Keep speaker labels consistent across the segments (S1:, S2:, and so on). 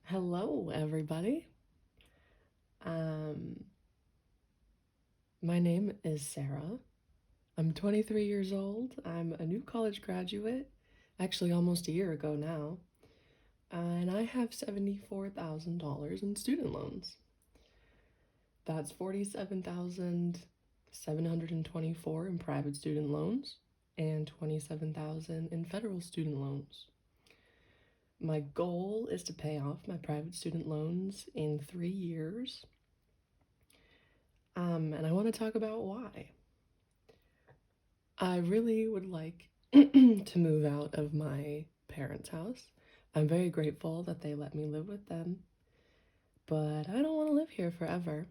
S1: Hello, everybody. Um, my name is Sarah. I'm 23 years old. I'm a new college graduate, actually almost a year ago now, and I have $74,000 in student loans. That's 47,724 in private student loans and 27,000 in federal student loans. My goal is to pay off my private student loans in 3 years. And I want to talk about why. I really would like to move out of my parents' house. I'm very grateful that they let me live with them, but I don't want to live here forever.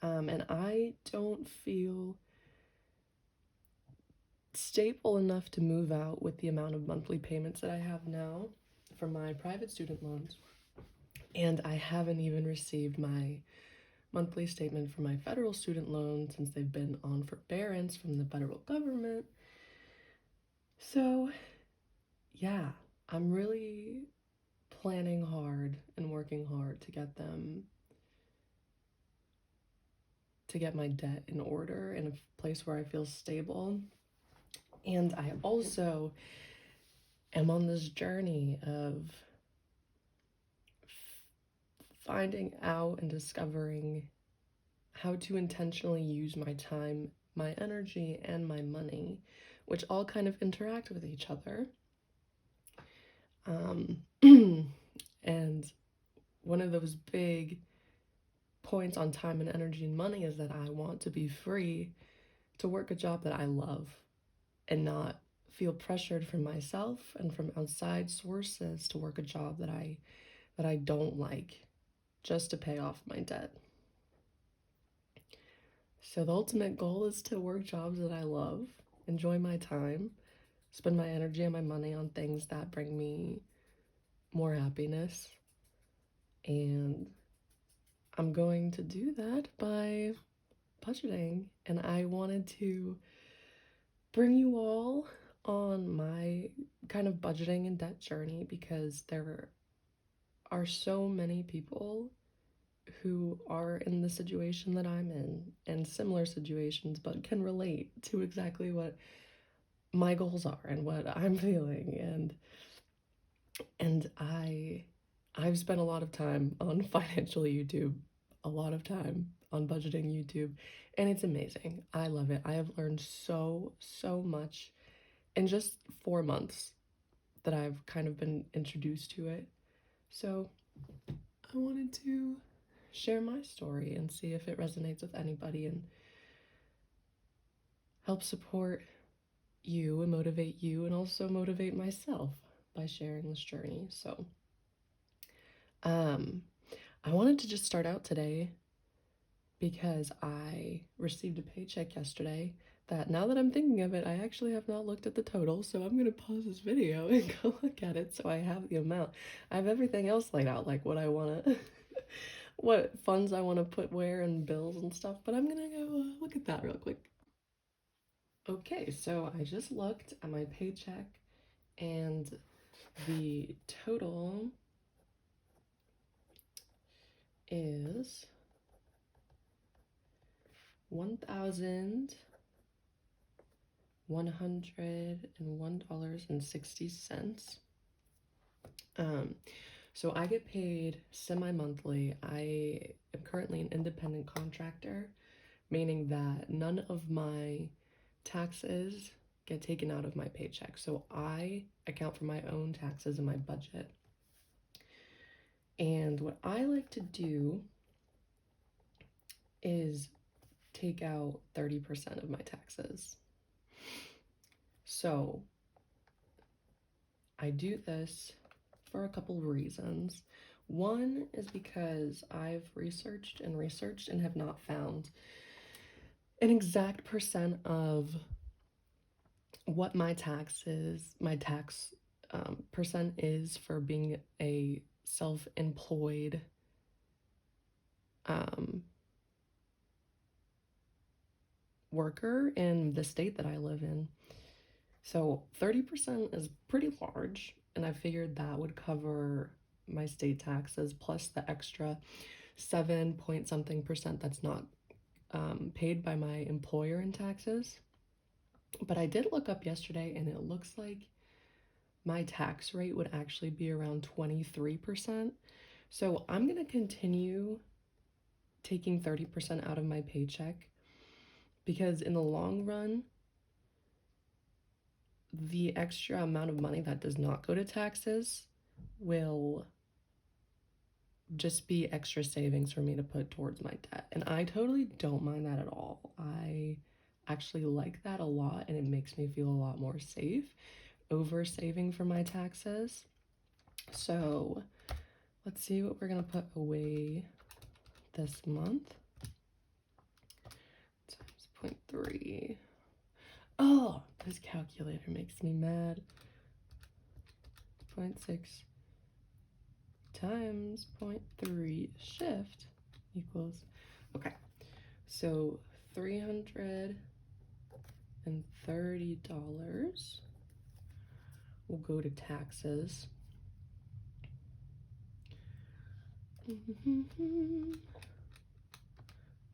S1: And I don't feel stable enough to move out with the amount of monthly payments that I have now for my private student loans. And I haven't even received my monthly statement for my federal student loan since they've been on forbearance from the federal government. So, yeah, I'm really planning hard and working hard to get my debt in order in a place where I feel stable. And I also am on this journey of finding out and discovering how to intentionally use my time, my energy, and my money, which all kind of interact with each other. And one of those big points on time and energy and money is that I want to be free to work a job that I love and not feel pressured from myself and from outside sources to work a job that I don't like just to pay off my debt. So the ultimate goal is to work jobs that I love, enjoy my time, spend my energy and my money on things that bring me more happiness. And I'm going to do that by budgeting. And I wanted to bring you all on my kind of budgeting and debt journey because there are so many people who are in the situation that I'm in and similar situations, but can relate to exactly what my goals are and what I'm feeling. And I've spent a lot of time on financial YouTube, a lot of time on budgeting YouTube, and it's amazing. I love it. I have learned so much in just 4 months that I've kind of been introduced to it. So I wanted to share my story and see if it resonates with anybody and help support you and motivate you and also motivate myself by sharing this journey. So, um, I wanted to just start out today because I received a paycheck yesterday that now that I'm thinking of it, I actually have not looked at the total, so I'm gonna pause this video and go look at it so I have the amount. I have everything else laid out, like what I wanna, what funds I wanna put where and bills and stuff, but I'm gonna go look at that real quick. Okay, so I just looked at my paycheck and the total is $1,101.60. Um, so I get paid semi-monthly. I am currently an independent contractor, meaning that none of my taxes get taken out of my paycheck. So I account for my own taxes and my budget. And what I like to do is take out 30% of my taxes. So I do this for a couple of reasons. One is because I've researched and have not found an exact percent of what my tax percent is for being a self-employed um, worker in the state that I live in. So 30% is pretty large, and I figured that would cover my state taxes plus the extra 7 point something percent that's not paid by my employer in taxes. But I did look up yesterday and it looks like my tax rate would actually be around 23%. So I'm going to continue taking 30% out of my paycheck because in the long run, the extra amount of money that does not go to taxes will just be extra savings for me to put towards my debt. And I totally don't mind that at all. I actually like that a lot and it makes me feel a lot more safe over saving for my taxes. So let's see what we're gonna put away this month. Times 0.3. Oh, this calculator makes me mad. 0.6 times 0.3 shift equals, okay, so $330 will go to taxes.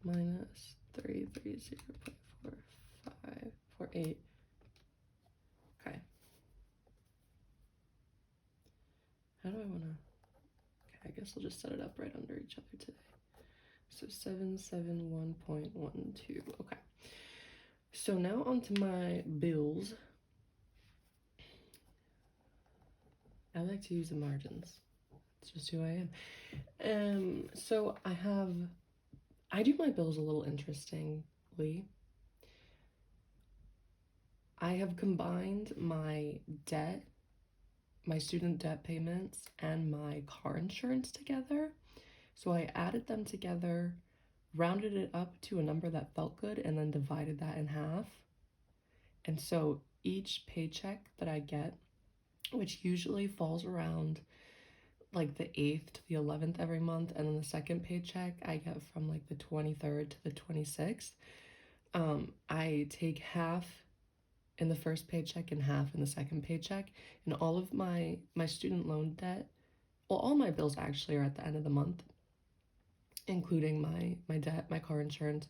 S1: Minus 330.4548. Okay. How do I want to? Okay, I guess I'll just set it up right under each other today. So 771.12. Okay. So now onto my bills. I like to use the margins. It's just who I am. So I do my bills a little interestingly. I have combined my debt, my student debt payments, and my car insurance together. So I added them together, rounded it up to a number that felt good, and then divided that in half. And so each paycheck that I get, which usually falls around like the 8th to the 11th every month, and then the second paycheck I get from like the 23rd to the 26th, I take half in the first paycheck and half in the second paycheck. And all of my student loan debt, well, all my bills actually are at the end of the month, including my debt, my car insurance,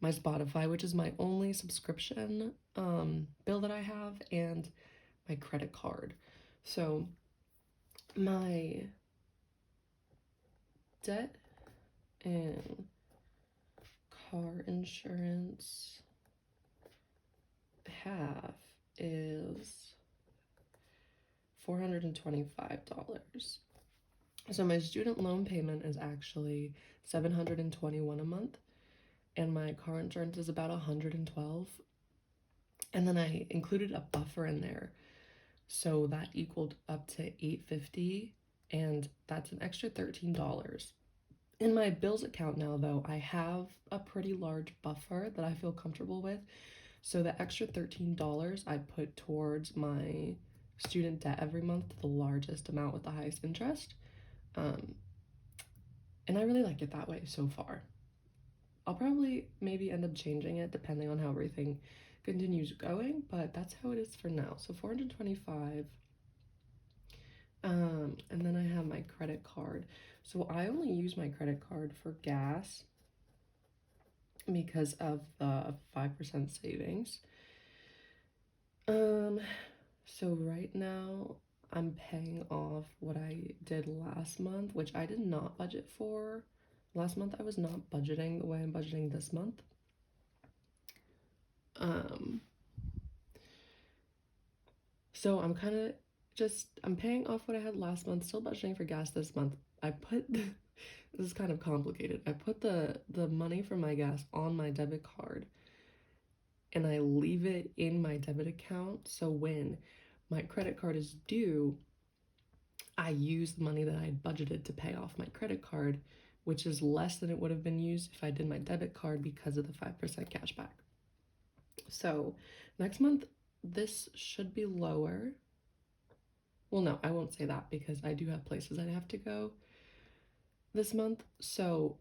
S1: my Spotify, which is my only subscription bill that I have, and my credit card. So my debt and car insurance half is $425. So my student loan payment is actually $721 a month, and my car insurance is about $112. And then I included a buffer in there, so that equaled up to $850, and that's an extra $13. In my bills account now, though, I have a pretty large buffer that I feel comfortable with. So the extra $13 I put towards my student debt every month, the largest amount with the highest interest. And I really like it that way so far. I'll probably maybe end up changing it depending on how everything continues going, but that's how it is for now. So 425. And then I have my credit card. So I only use my credit card for gas because of the 5% savings. So right now I'm paying off what I did last month, which I did not budget for. Last month I was not budgeting the way I'm budgeting this month. So I'm kind of I'm paying off what I had last month, still budgeting for gas this month. I put this is kind of complicated. I put the money for my gas on my debit card and I leave it in my debit account. So when my credit card is due, I use the money that I had budgeted to pay off my credit card, which is less than it would have been used if I did my debit card because of the 5% cash back. So next month, this should be lower. Well, no, I won't say that because I do have places I have to go this month. So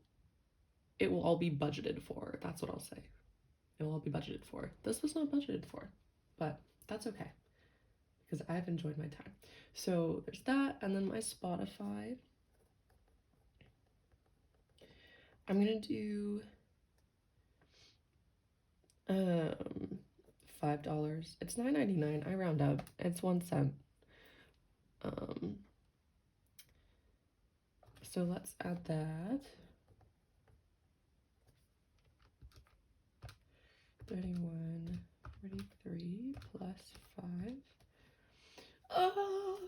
S1: it will all be budgeted for. That's what I'll say. It will all be budgeted for. This was not budgeted for, but that's okay. because I've enjoyed my time. So there's that, and then my Spotify. I'm gonna do $5. It's $9.99. I round up. It's 1 cent. Um, so let's add that. 31, 43 plus 5. Oh,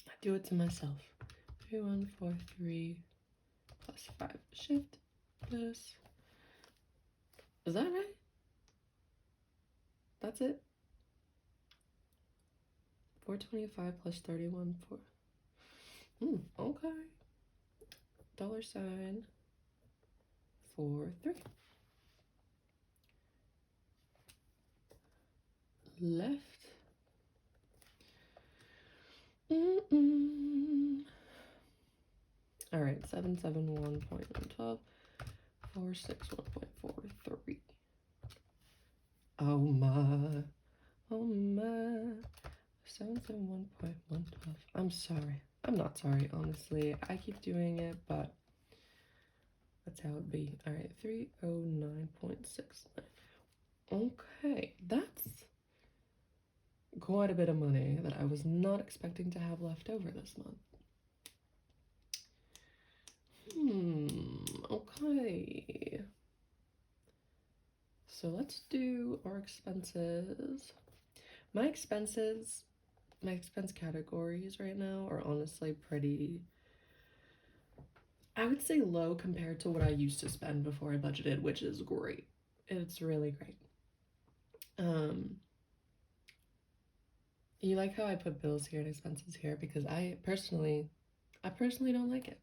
S1: I do it to myself. 3143 plus 5. Shift plus. Is that right? That's it? 425 plus 31. Okay. $, 43. Left. All right, 771.112, 461.43. Oh my, 771.112. I'm sorry. I'm not sorry, honestly. I keep doing it, but that's how it be. All right, 309.69. Okay, that's quite a bit of money that I was not expecting to have left over this month. Okay. So let's do our expenses. My expense categories right now are honestly pretty, I would say, low compared to what I used to spend before I budgeted, which is great. It's really great. You like how I put bills here and expenses here because I personally don't like it,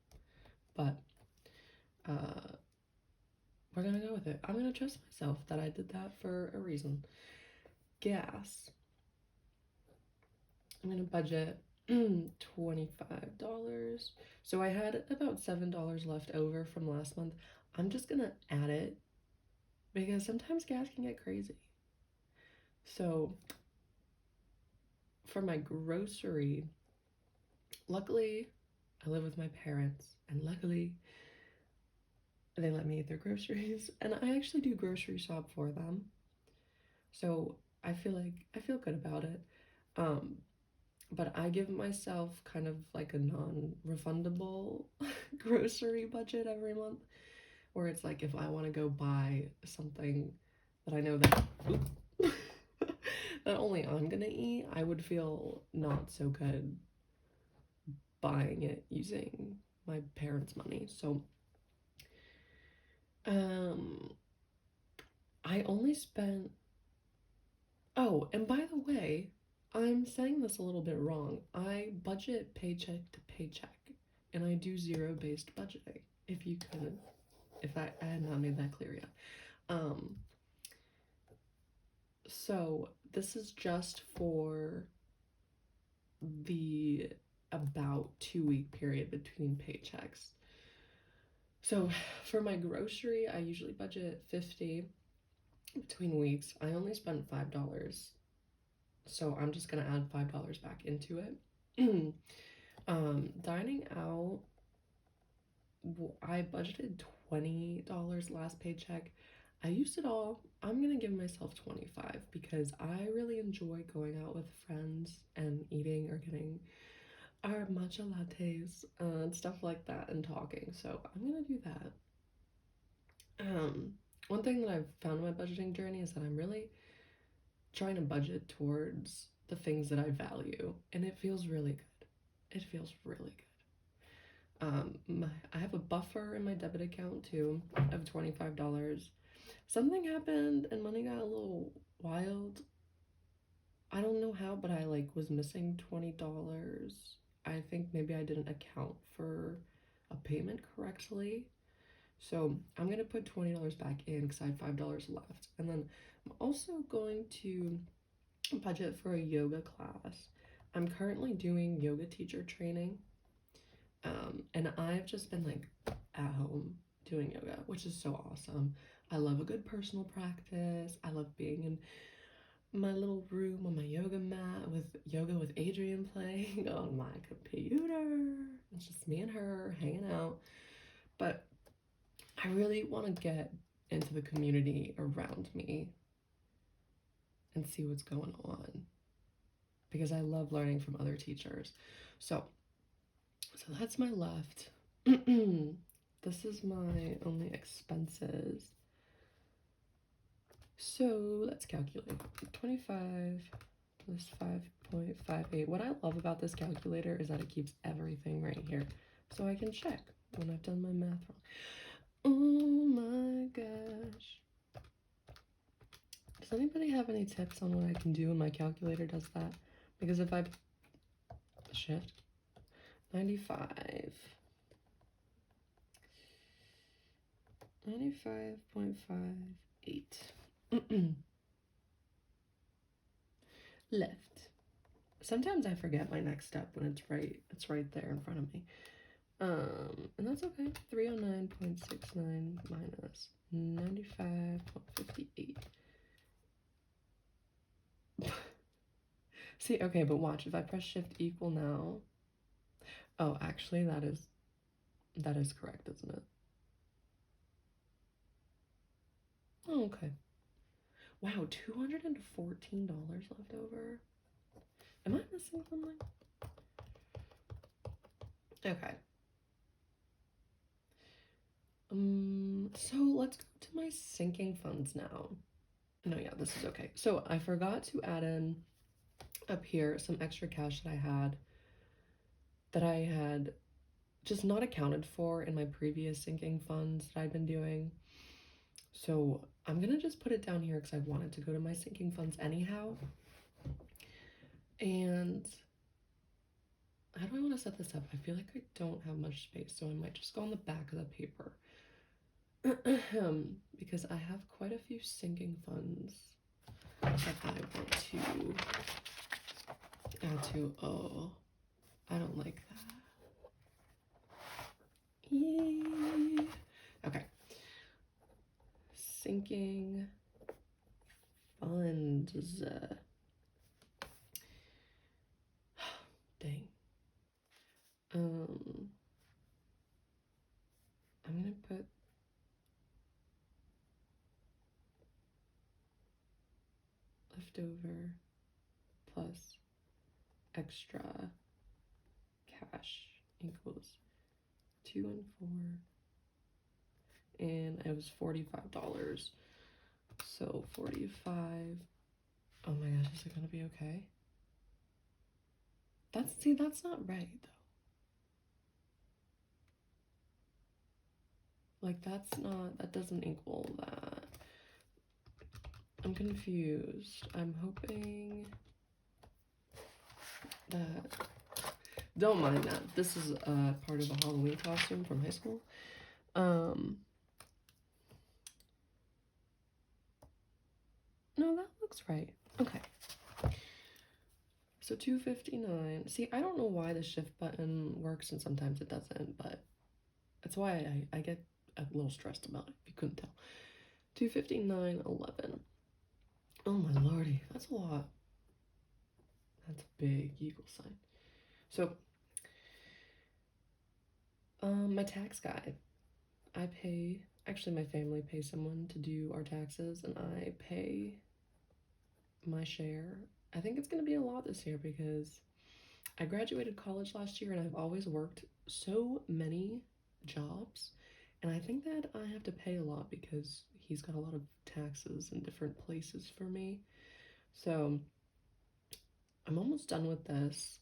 S1: but we're gonna go with it. I'm gonna trust myself that I did that for a reason. Gas. I'm gonna budget $25. So I had about $7 left over from last month. I'm just gonna add it because sometimes gas can get crazy. So for my grocery, luckily I live with my parents, and luckily they let me eat their groceries, and I actually do grocery shop for them. So I feel good about it. But I give myself kind of like a non-refundable grocery budget every month, where it's like if I want to go buy something that I know that that only I'm gonna eat, I would feel not so good buying it using my parents' money. So I only spent. Oh, and by the way, I'm saying this a little bit wrong. I budget paycheck to paycheck, and I do zero-based budgeting. If I had not made that clear yet. So this is just for the about 2-week period between paychecks. So for my grocery, I usually budget $50 between weeks. I only spent $5. So I'm just gonna add $5 back into it. Dining out, I budgeted $20 last paycheck. I used it all. I'm gonna give myself 25 because I really enjoy going out with friends and eating or getting our matcha lattes and stuff like that and talking. So I'm gonna do that. One thing that I've found in my budgeting journey is that I'm really trying to budget towards the things that I value, and it feels really good. It feels really good. I have a buffer in my debit account too of $25. Something happened and money got a little wild. I don't know how, but I was missing $20. I think maybe I didn't account for a payment correctly. So I'm gonna put $20 back in because I have $5 left. And then I'm also going to budget for a yoga class. I'm currently doing yoga teacher training. And I've just been at home doing yoga, which is so awesome. I love a good personal practice. I love being in my little room on my yoga mat with yoga with Adrian playing on my computer. It's just me and her hanging out. But I really want to get into the community around me and see what's going on because I love learning from other teachers. So that's my left. This is my only expenses. So let's calculate. 25 plus 5.58. What I love about this calculator is that it keeps everything right here. So I can check when I've done my math wrong. Oh my gosh. Does anybody have any tips on what I can do when my calculator does that? Because if I shift 95, 95.58 left. Sometimes I forget my next step when it's right there in front of me. And that's okay. 309.69 minus 95.58. See, okay, but watch, if I press shift equal now. Oh, actually that is correct, isn't it? Oh, okay. Wow, $214 left over. Am I missing something? Okay. So let's go to my sinking funds now. No, yeah, this is okay. So I forgot to add in up here some extra cash that I had just not accounted for in my previous sinking funds that I've been doing. So I'm gonna just put it down here because I wanted to go to my sinking funds anyhow. And how do I want to set this up? I feel like I don't have much space, so I might just go on the back of the paper. Because I have quite a few sinking funds that I want to add to. Oh, I don't like that. Yay. Okay. Sinking funds. Dang. I'm gonna put leftover plus extra cash equals 2 and 4, and it was $45. So 45. Oh my gosh, is it gonna be okay? That's not right though. Like that doesn't equal that. I'm confused. I'm hoping that, don't mind that. This is part of a Halloween costume from high school. No, that looks right. Okay. So 259. See, I don't know why the shift button works and sometimes it doesn't, but that's why I get a little stressed about it, if you couldn't tell. 259.11. Oh my lordy, that's a lot. That's a big equal sign. So, my tax guy. Actually my family pays someone to do our taxes and I pay my share. I think it's gonna be a lot this year because I graduated college last year and I've always worked so many jobs, and I think that I have to pay a lot because he's got a lot of taxes in different places for me. So I'm almost done with this.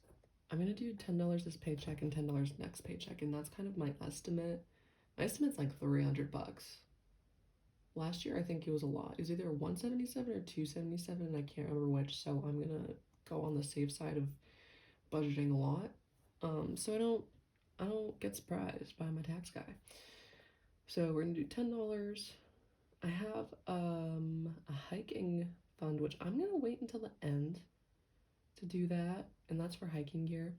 S1: I'm gonna do $10 this paycheck and $10 next paycheck, and that's kind of my estimate. My estimate's like 300 bucks. Last year I think it was a lot. It was either 177 or 277, and I can't remember which, so I'm gonna go on the safe side of budgeting a lot, so I don't get surprised by my tax guy. So we're gonna do $10. I have a hiking fund, which I'm gonna wait until the end to do that, and that's for hiking gear.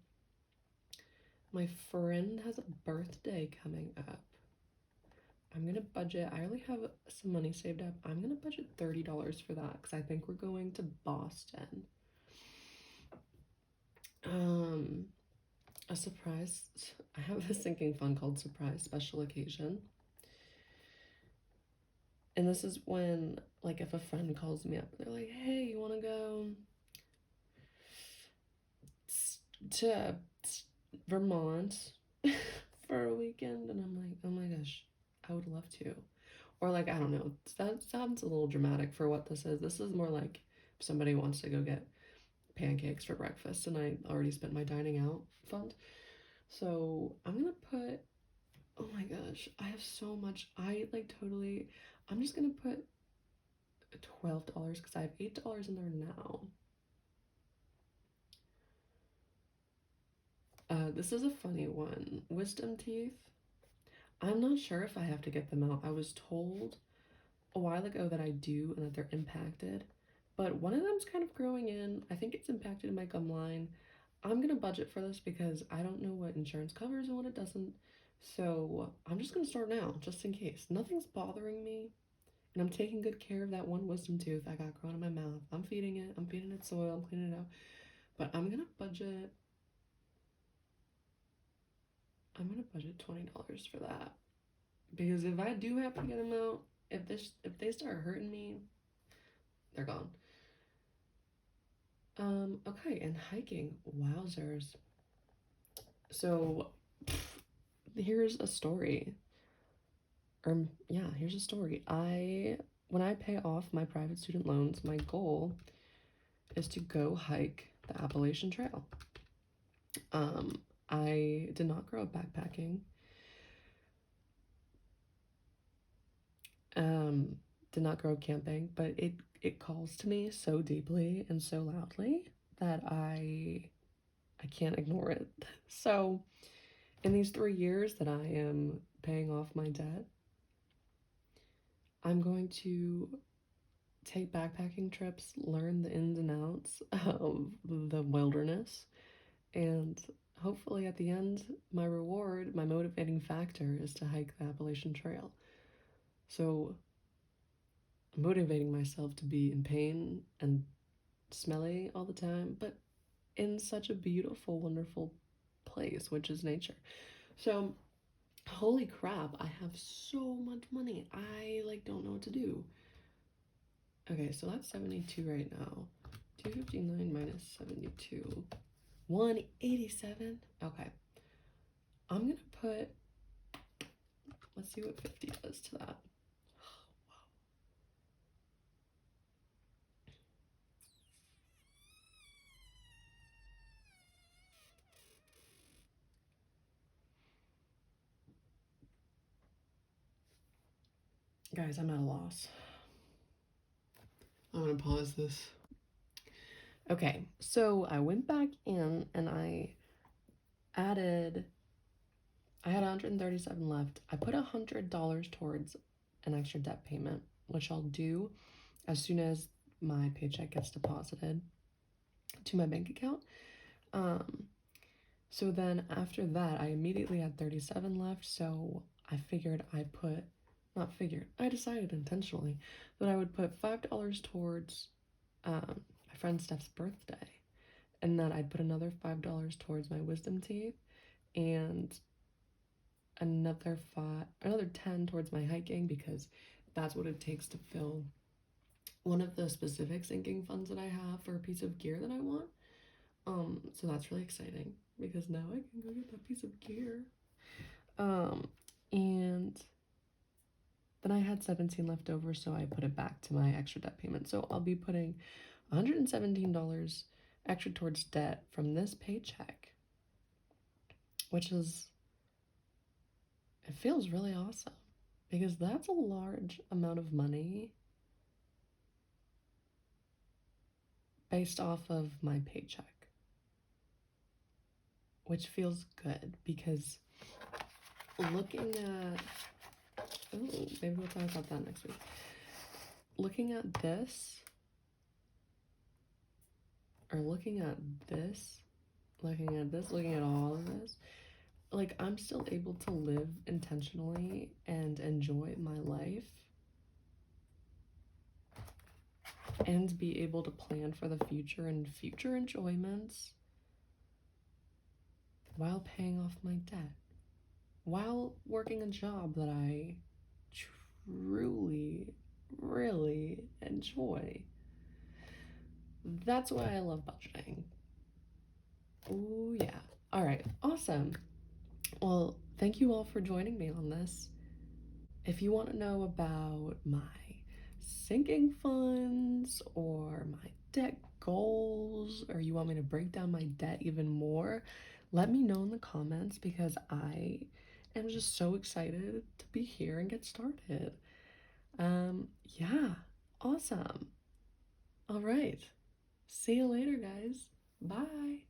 S1: My friend has a birthday coming up, I'm gonna budget. I already have some money saved up. I'm gonna budget $30 for that because I think we're going to Boston. Um, a surprise. I have a sinking fund called Surprise Special Occasion. And this is when, like, if a friend calls me up, they're like, hey, you wanna go to Vermont for a weekend? And I'm like, oh my gosh, I would love to. Or like, I don't know, that sounds a little dramatic for what this is. This is more like if somebody wants to go get pancakes for breakfast and I already spent my dining out fund. So I'm gonna put, oh my gosh, I have so much. I like totally, I'm just gonna put $12 because I have $8 in there now. This is a funny one. Wisdom teeth. I'm not sure if I have to get them out. I was told a while ago that I do and that they're impacted, but one of them's kind of growing in. I think it's impacted in my gum line. I'm gonna budget for this because I don't know what insurance covers and what it doesn't. So I'm just gonna start now, just in case. Nothing's bothering me, and I'm taking good care of that one wisdom tooth I got growing in my mouth. I'm feeding it soil, I'm cleaning it out. But I'm gonna budget $20 for that. Because if I do have to get them out, if they start hurting me, they're gone. Okay, and hiking. Wowzers. So here's a story. Yeah, here's a story. When I pay off my private student loans, my goal is to go hike the Appalachian Trail. I did not grow up backpacking. Did not grow up camping, but it calls to me so deeply and so loudly that I can't ignore it. So, in these 3 years that I am paying off my debt, I'm going to take backpacking trips, learn the ins and outs of the wilderness, and hopefully at the end, my reward, my motivating factor is to hike the Appalachian Trail. So, I'm motivating myself to be in pain and smelly all the time, but in such a beautiful, wonderful place, which is nature. So, holy crap, I have so much money. I like don't know what to do. Okay, so that's 72 right now. 259 minus 72. 187. Okay. I'm gonna put, let's see what 50 does to that. Guys, I'm at a loss. I'm gonna pause this. Okay, so I went back in and I had 137 left. I put $100 towards an extra debt payment, which I'll do as soon as my paycheck gets deposited to my bank account. So then after that, I immediately had 37 left. So I figured I decided intentionally that I would put $5 towards my friend Steph's birthday, and that I'd put another $5 towards my wisdom teeth, and another 10 towards my hiking, because that's what it takes to fill one of the specific sinking funds that I have for a piece of gear that I want. So that's really exciting because now I can go get that piece of gear. And then I had 17 left over, so I put it back to my extra debt payment. So I'll be putting $117 extra towards debt from this paycheck, which is, it feels really awesome because that's a large amount of money based off of my paycheck, which feels good because looking at, oh, maybe we'll talk about that next week. Looking at this, or looking at all of this, like I'm still able to live intentionally and enjoy my life and be able to plan for the future and future enjoyments while paying off my debt, while working a job that I truly, really enjoy. That's why I love budgeting. Oh, yeah. All right, awesome. Well, thank you all for joining me on this. If you want to know about my sinking funds or my debt goals, or you want me to break down my debt even more, let me know in the comments because I am just so excited to be here and get started. Yeah, awesome. All right. See you later, guys. Bye.